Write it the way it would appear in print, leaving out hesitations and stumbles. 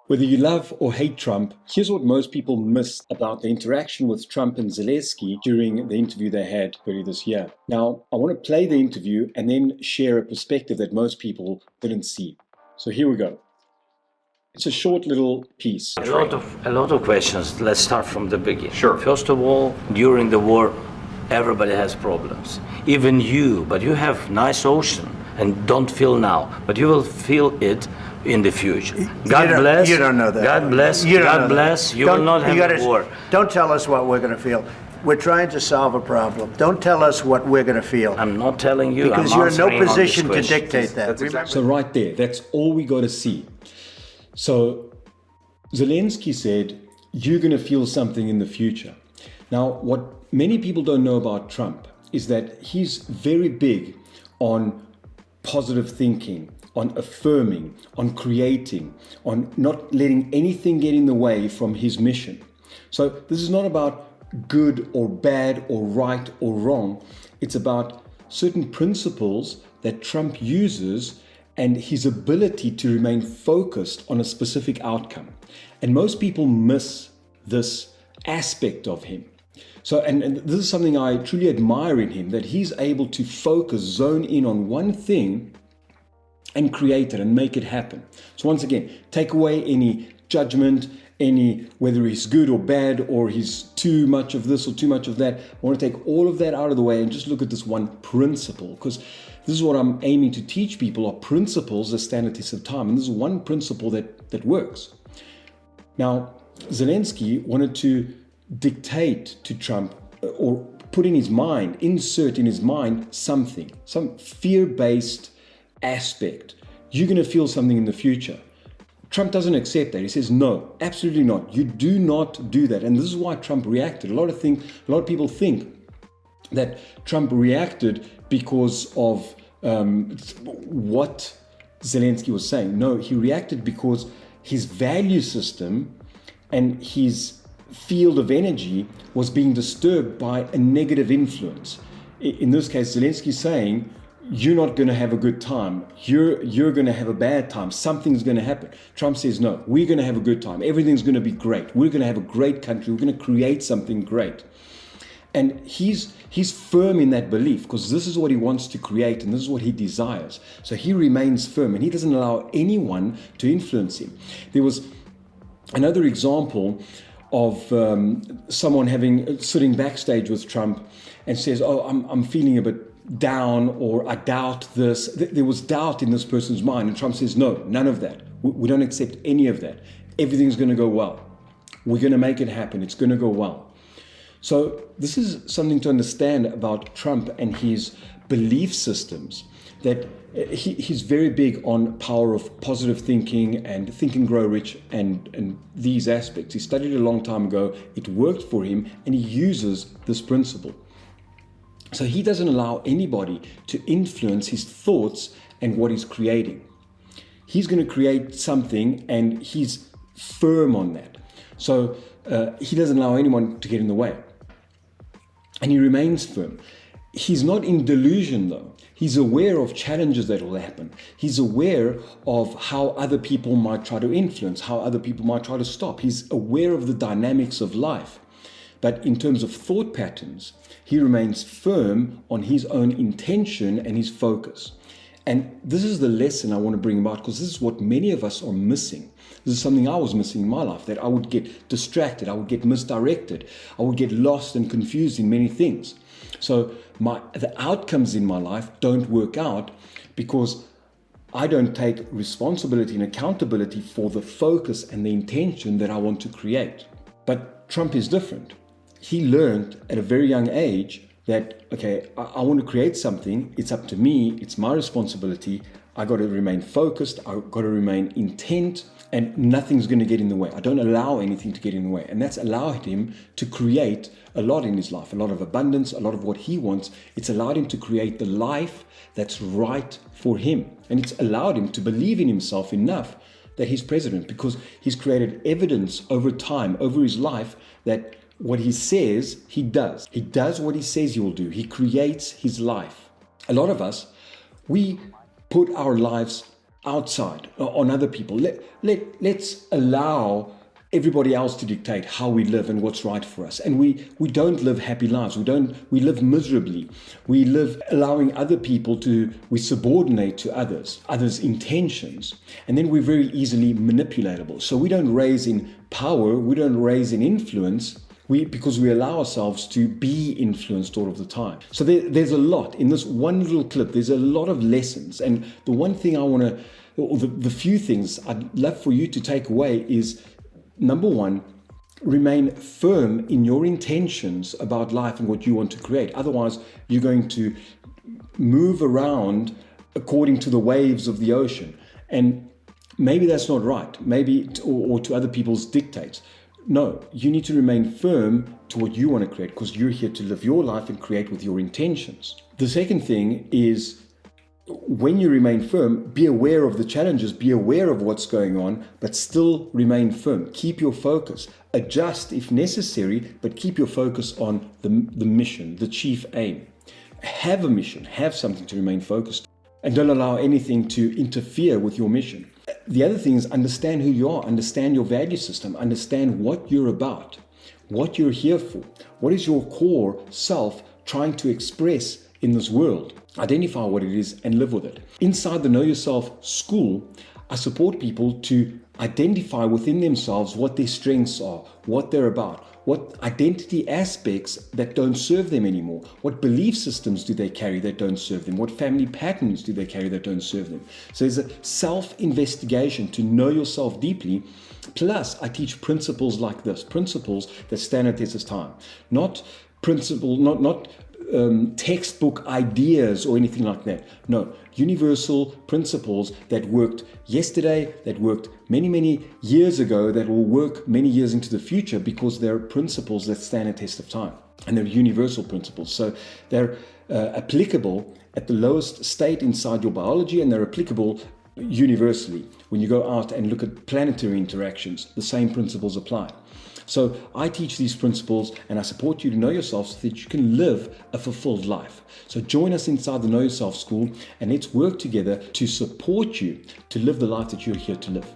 Whether you love or hate Trump, here's what most people miss about the interaction with Trump and Zelensky during the interview they had earlier this year. Now, I want to play the interview and then share a perspective that most people didn't see. So here we go. It's a short little piece. A lot of questions. Let's start from the beginning. Sure. First of all, during the war, everybody has problems. Even you, but you have nice ocean and don't feel now, but you will feel it in the future. God bless. You don't know that. God bless. God bless. You will not have a war. Don't tell us what we're going to feel. We're trying to solve a problem. Don't tell us what we're going to feel. I'm not telling you. Because I'm you're in no answering on position this to question. dictate that. So right there, that's all we got to see. So Zelensky said, you're going to feel something in the future. Now, what many people don't know about Trump is that he's very big on positive thinking, on affirming, on creating, on not letting anything get in the way from his mission. So this is not about good or bad or right or wrong. It's about certain principles that Trump uses and his ability to remain focused on a specific outcome. And most people miss this aspect of him. So, and this is something I truly admire in him, that he's able to focus, zone in on one thing and create it and make it happen. So once again, take away any judgment, any whether he's good or bad or he's too much of this or too much of that. I want to take all of that out of the way and just look at this one principle, because this is what I'm aiming to teach people, are principles that stand the test of time. And this is one principle that works. Now, Zelensky wanted to dictate to Trump or put in his mind, insert in his mind something, some fear-based aspect. You're going to feel something in the future. Trump doesn't accept that. He says, no, absolutely not. You do not do that. And this is why Trump reacted. A lot of people think that Trump reacted because of what Zelensky was saying. No, he reacted because his value system and his field of energy was being disturbed by a negative influence. In this case, Zelensky saying, you're not going to have a good time. You're going to have a bad time. Something's going to happen. Trump says, no, we're going to have a good time. Everything's going to be great. We're going to have a great country. We're going to create something great. And he's firm in that belief because this is what he wants to create and this is what he desires. So he remains firm and he doesn't allow anyone to influence him. There was another example of someone sitting backstage with Trump and says, oh, I'm feeling a bit down, or I doubt this. There was doubt in this person's mind. And Trump says, no, none of that. We don't accept any of that. Everything's going to go well. We're going to make it happen. It's going to go well. So this is something to understand about Trump and his belief systems, that he's very big on power of positive thinking and Think and Grow Rich and these aspects. He studied it a long time ago. It worked for him and he uses this principle. So he doesn't allow anybody to influence his thoughts and what he's creating. He's going to create something and he's firm on that. So he doesn't allow anyone to get in the way. And he remains firm. He's not in delusion though. He's aware of challenges that will happen. He's aware of how other people might try to influence, how other people might try to stop. He's aware of the dynamics of life. But in terms of thought patterns, he remains firm on his own intention and his focus. And this is the lesson I want to bring about, because this is what many of us are missing. This is something I was missing in my life, that I would get distracted, I would get misdirected, I would get lost and confused in many things. So the outcomes in my life don't work out because I don't take responsibility and accountability for the focus and the intention that I want to create. But Trump is different. He learned at a very young age that, okay, I want to create something. It's up to me. It's my responsibility. I got to remain focused. I got to remain intent, and nothing's going to get in the way. I don't allow anything to get in the way. And that's allowed him to create a lot in his life, a lot of abundance, a lot of what he wants. It's allowed him to create the life that's right for him. And it's allowed him to believe in himself enough that he's president, because he's created evidence over time, over his life, that what he says, he does. He does what he says he will do. He creates his life. A lot of us, we put our lives outside, on other people. Let's allow everybody else to dictate how we live and what's right for us. And we don't live happy lives. We live miserably. We live allowing other people we subordinate to others' intentions. And then we're very easily manipulatable. So we don't raise in power, we don't raise in influence, because we allow ourselves to be influenced all of the time. So there's a lot in this one little clip. There's a lot of lessons. And the one thing I want to, or the few things I'd love for you to take away is, number one, remain firm in your intentions about life and what you want to create. Otherwise, you're going to move around according to the waves of the ocean. And maybe that's not right. Maybe, or to other people's dictates. No, you need to remain firm to what you want to create, because you're here to live your life and create with your intentions. The second thing is, when you remain firm, be aware of the challenges, be aware of what's going on, but still remain firm. Keep your focus. Adjust if necessary, but keep your focus on the mission, the chief aim. Have a mission, have something to remain focused on, and don't allow anything to interfere with your mission. The other thing is, understand who you are, understand your value system, understand what you're about, what you're here for, what is your core self trying to express in this world. Identify what it is and live with it. Inside the Know Yourself Skool, I support people to identify within themselves what their strengths are, what they're about, what identity aspects that don't serve them anymore, what belief systems do they carry that don't serve them, what family patterns do they carry that don't serve them. So there's a self-investigation to know yourself deeply. Plus, I teach principles like this, principles that stand the test of time, not textbook ideas or anything like that. No, universal principles that worked yesterday, that worked many, many years ago, that will work many years into the future, because they're principles that stand a test of time. And they're universal principles. So they're applicable at the lowest state inside your biology, and they're applicable universally. When you go out and look at planetary interactions, the same principles apply. So I teach these principles, and I support you to know yourself so that you can live a fulfilled life. So join us inside the Know Yourself Skool, and let's work together to support you to live the life that you're here to live.